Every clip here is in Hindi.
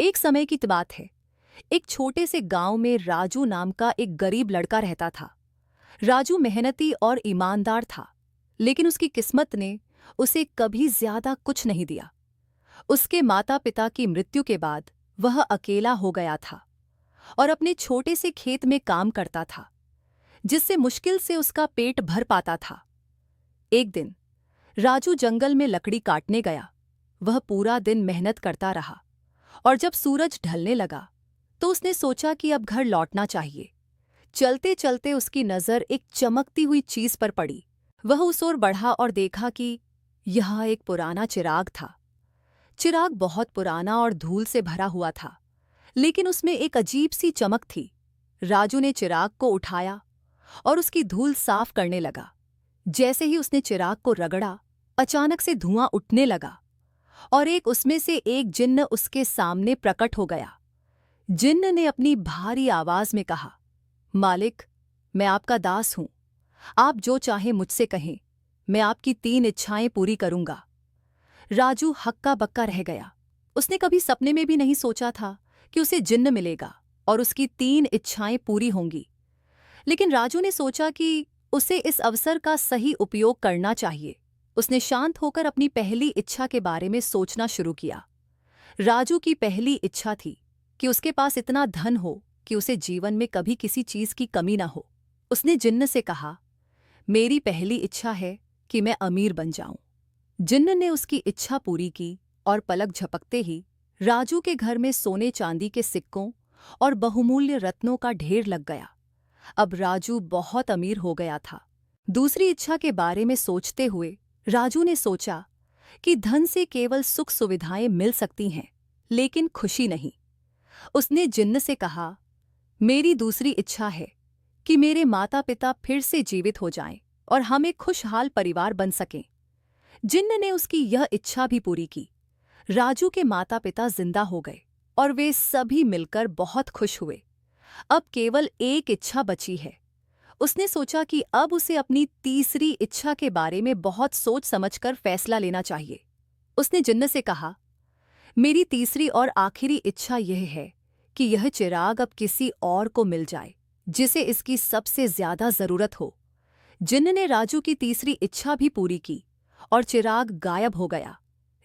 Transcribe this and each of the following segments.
एक समय की बात है। एक छोटे से गांव में राजू नाम का एक गरीब लड़का रहता था। राजू मेहनती और ईमानदार था, लेकिन उसकी किस्मत ने उसे कभी ज्यादा कुछ नहीं दिया। उसके माता पिता की मृत्यु के बाद वह अकेला हो गया था और अपने छोटे से खेत में काम करता था, जिससे मुश्किल से उसका पेट भर पाता था। एक दिन राजू जंगल में लकड़ी काटने गया। वह पूरा दिन मेहनत करता रहा और जब सूरज ढलने लगा तो उसने सोचा कि अब घर लौटना चाहिए। चलते चलते उसकी नज़र एक चमकती हुई चीज पर पड़ी। वह उस ओर बढ़ा और देखा कि यह एक पुराना चिराग था। चिराग बहुत पुराना और धूल से भरा हुआ था, लेकिन उसमें एक अजीब सी चमक थी। राजू ने चिराग को उठाया और उसकी धूल साफ करने लगा। जैसे ही उसने चिराग को रगड़ा, अचानक से धुआं उठने लगा और उसमें से एक जिन्न उसके सामने प्रकट हो गया। जिन्न ने अपनी भारी आवाज में कहा, मालिक, मैं आपका दास हूं। आप जो चाहें मुझसे कहें, मैं आपकी 3 इच्छाएं पूरी करूंगा। राजू हक्का बक्का रह गया। उसने कभी सपने में भी नहीं सोचा था कि उसे जिन्न मिलेगा और उसकी 3 इच्छाएं पूरी होंगी। लेकिन राजू ने सोचा कि उसे इस अवसर का सही उपयोग करना चाहिए। उसने शांत होकर अपनी पहली इच्छा के बारे में सोचना शुरू किया। राजू की पहली इच्छा थी कि उसके पास इतना धन हो कि उसे जीवन में कभी किसी चीज की कमी न हो। उसने जिन्न से कहा, मेरी पहली इच्छा है कि मैं अमीर बन जाऊं। जिन्न ने उसकी इच्छा पूरी की और पलक झपकते ही राजू के घर में सोने चांदी के सिक्कों और बहुमूल्य रत्नों का ढेर लग गया। अब राजू बहुत अमीर हो गया था। दूसरी इच्छा के बारे में सोचते हुए राजू ने सोचा कि धन से केवल सुख सुविधाएं मिल सकती हैं, लेकिन खुशी नहीं। उसने जिन्न से कहा, मेरी दूसरी इच्छा है कि मेरे माता पिता फिर से जीवित हो जाएं और हम एक खुशहाल परिवार बन सकें। जिन्न ने उसकी यह इच्छा भी पूरी की। राजू के माता पिता जिंदा हो गए और वे सभी मिलकर बहुत खुश हुए। अब केवल एक इच्छा बची है। उसने सोचा कि अब उसे अपनी तीसरी इच्छा के बारे में बहुत सोच समझकर फैसला लेना चाहिए। उसने जिन्न से कहा, मेरी तीसरी और आखिरी इच्छा यह है कि यह चिराग अब किसी और को मिल जाए, जिसे इसकी सबसे ज्यादा जरूरत हो। जिन्न ने राजू की तीसरी इच्छा भी पूरी की और चिराग गायब हो गया।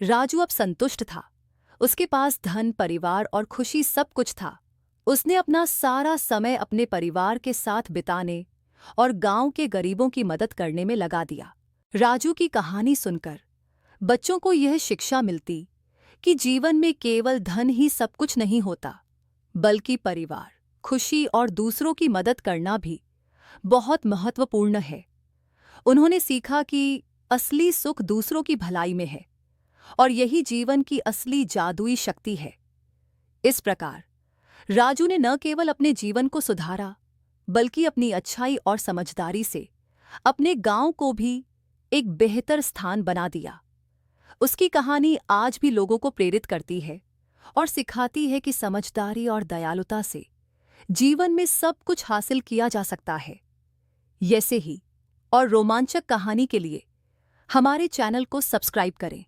राजू अब संतुष्ट था। उसके पास धन, परिवार और खुशी सब कुछ था। उसने अपना सारा समय अपने परिवार के साथ बिताने और गांव के गरीबों की मदद करने में लगा दिया। राजू की कहानी सुनकर बच्चों को यह शिक्षा मिलती कि जीवन में केवल धन ही सब कुछ नहीं होता, बल्कि परिवार, खुशी और दूसरों की मदद करना भी बहुत महत्वपूर्ण है। उन्होंने सीखा कि असली सुख दूसरों की भलाई में है और यही जीवन की असली जादुई शक्ति है। इस प्रकार राजू ने न केवल अपने जीवन को सुधारा, बल्कि अपनी अच्छाई और समझदारी से अपने गांव को भी एक बेहतर स्थान बना दिया। उसकी कहानी आज भी लोगों को प्रेरित करती है और सिखाती है कि समझदारी और दयालुता से जीवन में सब कुछ हासिल किया जा सकता है। ऐसे ही और रोमांचक कहानी के लिए हमारे चैनल को सब्सक्राइब करें।